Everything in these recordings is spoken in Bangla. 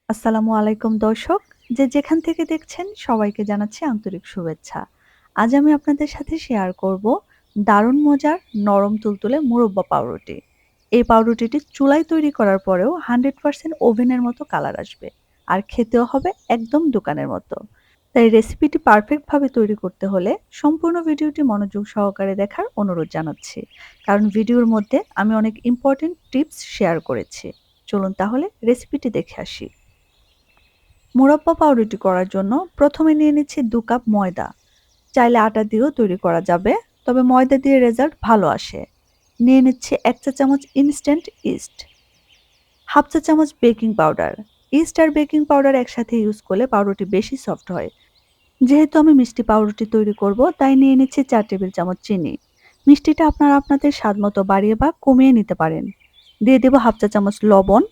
আসসালামুআলাইকুম দর্শক, যে যেখান থেকে দেখছেন সবাইকে জানাচ্ছি আন্তরিক শুভেচ্ছা। আজ আমি আপনাদের সাথে শেয়ার করব দারুণ মজার নরম তুলতুলে মুরব্বা পাউরুটি। এই পাউরুটিটি চুলায় তৈরি করার পরেও 100% ওভেনের মতো কালার আসবে, আর খেতেও হবে একদম দোকানের মতো। তাই রেসিপিটি পারফেক্টভাবে তৈরি করতে হলে সম্পূর্ণ ভিডিওটি মনোযোগ সহকারে দেখার অনুরোধ জানাচ্ছি, কারণ ভিডিওর মধ্যে আমি অনেক ইম্পর্টেন্ট টিপস শেয়ার করেছি। চলুন তাহলে রেসিপিটি দেখে আসি। মুরাব্বা পাউরুটি করার জন্য প্রথমে নিয়ে নিচ্ছি 2 কাপ ময়দা। চাইলে আটা দিয়েও তৈরি করা যাবে, তবে ময়দা দিয়ে রেজাল্ট ভালো আসে। নিয়ে নিচ্ছি 1 চা চামচ ইনস্ট্যান্ট ইস্ট, হাফ চা চামচ বেকিং পাউডার। ইস্ট আর বেকিং পাউডার একসাথে ইউজ করলে পাউরুটি বেশি সফট হয়। যেহেতু আমি মিষ্টি পাউরুটি তৈরি করব, তাই নিয়ে নিচ্ছি 4 টেবিল চামচ চিনি। মিষ্টিটা আপনারা আপনাদের স্বাদ মতো বাড়িয়ে বা কমিয়ে নিতে পারেন। দিয়ে দেব হাফ চা চামচ লবণ।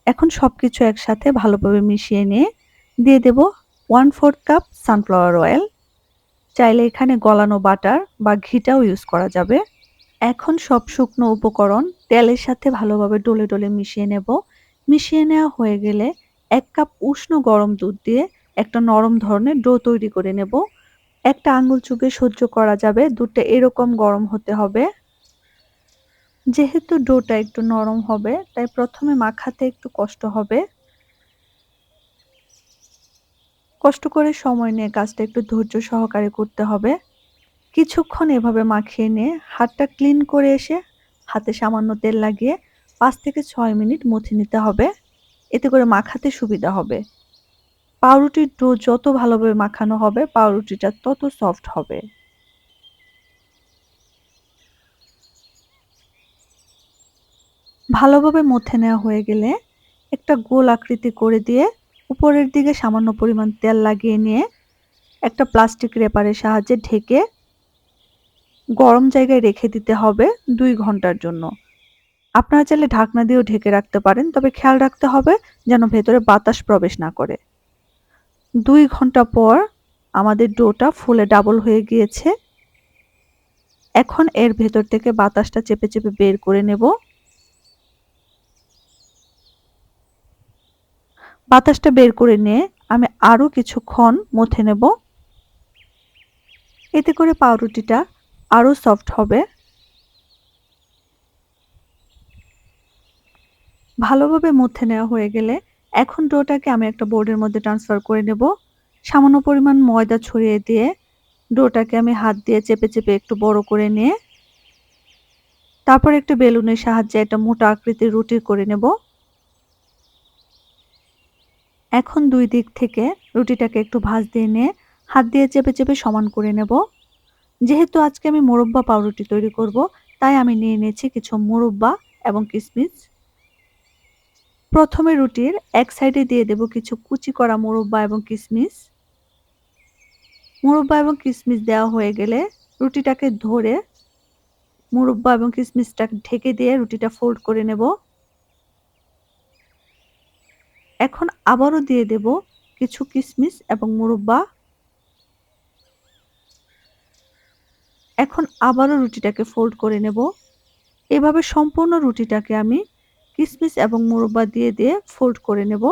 এখন সবকিছু একসাথে ভালোভাবে মিশিয়ে নিয়ে দিয়ে দেব 1/4 কাপ সানফ্লাওয়ার অয়েল। চাইলে এখানে গলানো বাটার বা ঘিটাও ইউজ করা যাবে। এখন সব শুকনো উপকরণ তেলের সাথে ভালোভাবে ডলে ডলে মিশিয়ে নেব। মিশিয়ে নেওয়া হয়ে গেলে 1 কাপ উষ্ণ গরম দুধ দিয়ে একটা নরম ধরনের ডো তৈরি করে নেব। একটা আঙ্গুল চুপে সহ্য করা যাবে, দুধটা এরকম গরম হতে হবে। যেহেতু ডোটা একটু নরম হবে, তাই প্রথমে মাখাতে একটু কষ্ট হবে। কষ্ট করে সময় নিয়ে কাজটা একটু ধৈর্য সহকারে করতে হবে। কিছুক্ষণ এভাবে মাখিয়ে নিয়ে হাতটা ক্লিন করে এসে হাতে সামান্য তেল লাগিয়ে 5 থেকে 6 মিনিট মথে নিতে হবে। এতে করে মাখাতে সুবিধা হবে। পাউরুটির ডো যত ভালোভাবে মাখানো হবে, পাউরুটিটা তত সফট হবে। ভালোভাবে মথে নেওয়া হয়ে গেলে একটা গোল আকৃতি করে দিয়ে উপরের দিকে সামান্য পরিমাণ তেল লাগিয়ে নিয়ে একটা প্লাস্টিক র্যাপারের সাহায্যে ঢেকে গরম জায়গায় রেখে দিতে হবে 2 ঘন্টার জন্য। আপনারা চাইলে ঢাকনা দিয়েও ঢেকে রাখতে পারেন, তবে খেয়াল রাখতে হবে যেন ভেতরে বাতাস প্রবেশ না করে। 2 ঘন্টা পর আমাদের ডোটা ফুলে ডাবল হয়ে গিয়েছে। এখন এর ভেতর থেকে বাতাসটা চেপে চেপে বের করে নেব। বাতাসটা বের করে নিয়ে আমি আরো কিছুক্ষণ মথে নেব। এতে করে পাউরুটিটা আরো সফট হবে। ভালোভাবে মথে নেওয়া হয়ে গেলে এখন ডোটাকে আমি একটা বোর্ডের মধ্যে ট্রান্সফার করে নেব। সামান্য পরিমাণ ময়দা ছড়িয়ে দিয়ে ডোটাকে আমি হাত দিয়ে চেপে চেপে একটু বড় করে নিয়ে তারপর একটা বেলুনের সাহায্যে একটা মোটা আকৃতির রুটি করে নেব। এখন 2 দিক থেকে রুটিটাকে একটু ভাঁজ দিয়ে নিয়ে হাত দিয়ে চেপে চেপে সমান করে নেব। যেহেতু আজকে আমি মোরব্বা পাউরুটি তৈরি করব, তাই আমি নিয়ে নিয়েছি কিছু মোরব্বা এবং কিশমিশ। প্রথমে রুটির এক সাইডে দিয়ে দেব কিছু কুচি করা মোরব্বা এবং কিশমিশ। মোরব্বা এবং কিশমিশ দেওয়া হয়ে গেলে রুটিটাকে ধরে মোরব্বা এবং কিশমিশটা ঢেকে দিয়ে রুটিটা ফোল্ড করে নেব। এখন আবারও দিয়ে দেব কিছু কিশমিশ এবং মোরব্বা। এখন আবারও রুটিটাকে ফোল্ড করে নেব। এভাবে সম্পূর্ণ রুটিটাকে আমি কিশমিশ এবং মোরব্বা দিয়ে দিয়ে ফোল্ড করে নেব।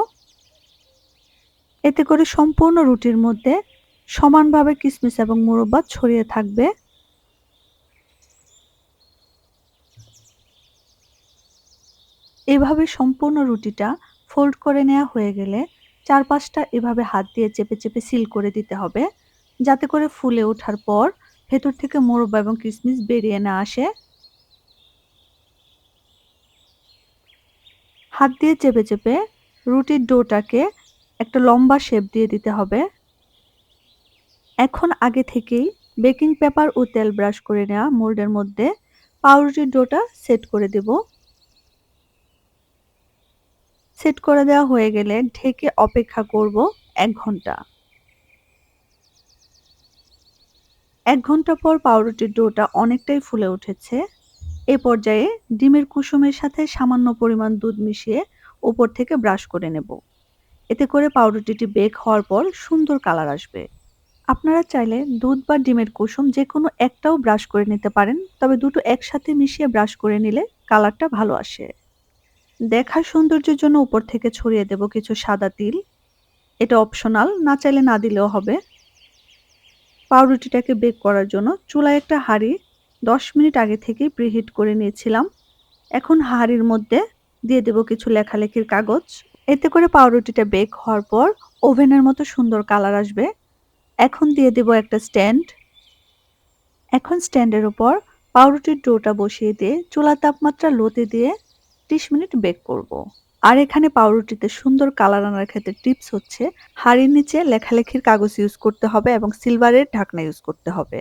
এতে করে সম্পূর্ণ রুটির মধ্যে সমানভাবে কিশমিশ এবং মোরব্বা ছড়িয়ে থাকবে। এভাবে সম্পূর্ণ রুটিটা ফোল্ড করে নেওয়া হয়ে গেলে চারপাশটা এভাবে হাত দিয়ে চেপে চেপে সিল করে দিতে হবে, যাতে করে ফুলে ওঠার পর ভেতর থেকে মোরব্বা এবং কিশমিশ বেরিয়ে না আসে। হাত দিয়ে চেপে চেপে রুটির ডোটাকে একটা লম্বা শেপ দিয়ে দিতে হবে। এখন আগে থেকেই বেকিং পেপার ও তেল ব্রাশ করে নেওয়া মোল্ডের মধ্যে পাউরুটির ডোটা সেট করে দেব। সেট করে দেওয়া হয়ে গেলে ঢেকে অপেক্ষা করব 1 ঘন্টা। 1 ঘন্টা পর পাউরুটির ডোটা অনেকটাই ফুলে উঠেছে। এই পর্যায়ে ডিমের কুসুমের সাথে সামান্য পরিমাণ দুধ মিশিয়ে উপর থেকে ব্রাশ করে নেব। এতে করে পাউরুটিটি বেক হওয়ার পর সুন্দর কালার আসবে। আপনারা চাইলে দুধ বা ডিমের কুসুম যেকোনো একটাও ব্রাশ করে নিতে পারেন, তবে দুটো একসাথে মিশিয়ে ব্রাশ করে নিলে কালারটা ভালো আসে। দেখার সৌন্দর্যের জন্য উপর থেকে ছড়িয়ে দেব কিছু সাদা তিল। এটা অপশনাল, না চাইলে না দিলেও হবে। পাউরুটিটাকে বেক করার জন্য চুলায় একটা হাঁড়ি ১০ মিনিট আগে থেকেই প্রিহিট করে নিয়েছিলাম। এখন হাঁড়ির মধ্যে দিয়ে দেব কিছু লেখালেখির কাগজ। এতে করে পাউরুটিটা বেক হওয়ার পর ওভেনের মতো সুন্দর কালার আসবে। এখন দিয়ে দেব একটা স্ট্যান্ড। এখন স্ট্যান্ডের উপর পাউরুটির ডোটা বসিয়ে দিয়ে চুলার তাপমাত্রা লোতে দিয়ে ৩০ মিনিট বেক করব। আর এখানে পাউরুটিতে সুন্দর কালার আনার ক্ষেত্রে টিপস হচ্ছে হাঁড়ির নিচে লেখালেখির কাগজ ইউজ করতে হবে এবং সিলভারের ঢাকনা ইউজ করতে হবে।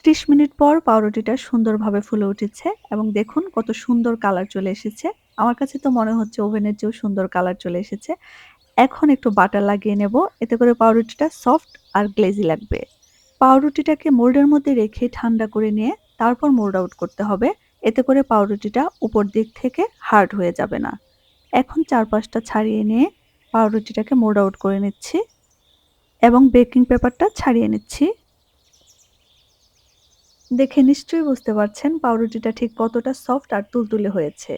৩০ মিনিট পর পাউরুটিটা সুন্দরভাবে ফুলে উঠেছে এবং দেখুন কত সুন্দর কালার চলে এসেছে। আমার কাছে তো মনে হচ্ছে ওভেনের চেয়েও সুন্দর কালার চলে এসেছে। এখন একটু বাটার লাগিয়ে নেব, এতে করে পাউরুটিটা সফট আর গ্লেজি লাগবে। পাউরুটিটাকে মোল্ডের মধ্যে রেখে ঠান্ডা করে নিয়ে তারপর মোল্ড আউট করতে হবে, এতে করে পাউরুটিটা উপর দিক থেকে হার্ড হয়ে যাবে না। এখন চারপাশটা ছাড়িয়ে নিয়ে পাউরুটিটাকে মোল্ড আউট করে নিচ্ছি এবং বেকিং পেপারটা ছাড়িয়ে নিচ্ছি। দেখে নিশ্চয়ই বুঝতে পারছেন পাউরুটিটা ঠিক কতটা সফট আর তুলতুলে হয়েছে।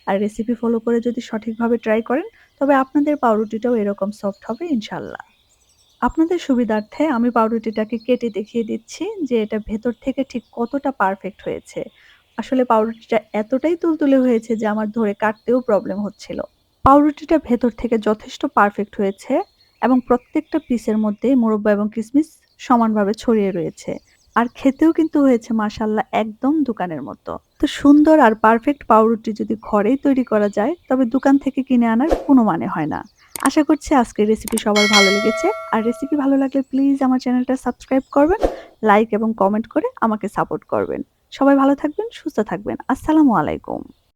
আর রেসিপি ফলো করে যদি সঠিকভাবে ট্রাই করেন তবে আপনাদের পাউরুটিটাও এরকম সফট হবে ইনশাল্লাহ। আপনাদের সুবিধার্থে আমি পাউরুটিটাকে কেটে দেখিয়ে দিচ্ছি যে এটা ভেতর থেকে ঠিক কতটা পারফেক্ট হয়েছে। আসলে পাউরুটিটা এতটাই তুলতুলে হয়েছে যে আমার ধরে কাটতেও প্রবলেম হচ্ছিল। পাউরুটিটা ভেতর থেকে যথেষ্ট পারফেক্ট হয়েছে এবং প্রত্যেকটা পিসের মধ্যে মুরব্বা এবং কিশমিশ সমানভাবে ছড়িয়ে রয়েছে। আর খেতেও কিন্তু হয়েছে মাশাআল্লাহ একদম দোকানের মতো। তো সুন্দর আর পারফেক্ট পাউরুটি যদি ঘরেই তৈরি করা যায় তবে দোকান থেকে কিনে আনার কোনো মানে হয় না। আশা করছি আজকের রেসিপি সবার ভালো লেগেছে। আর রেসিপি ভালো লাগলে প্লিজ আমার চ্যানেলটা সাবস্ক্রাইব করবেন, লাইক এবং কমেন্ট করে আমাকে সাপোর্ট করবেন। সবাই ভালো থাকবেন, সুস্থ থাকবেন। আসসালামু আলাইকুম।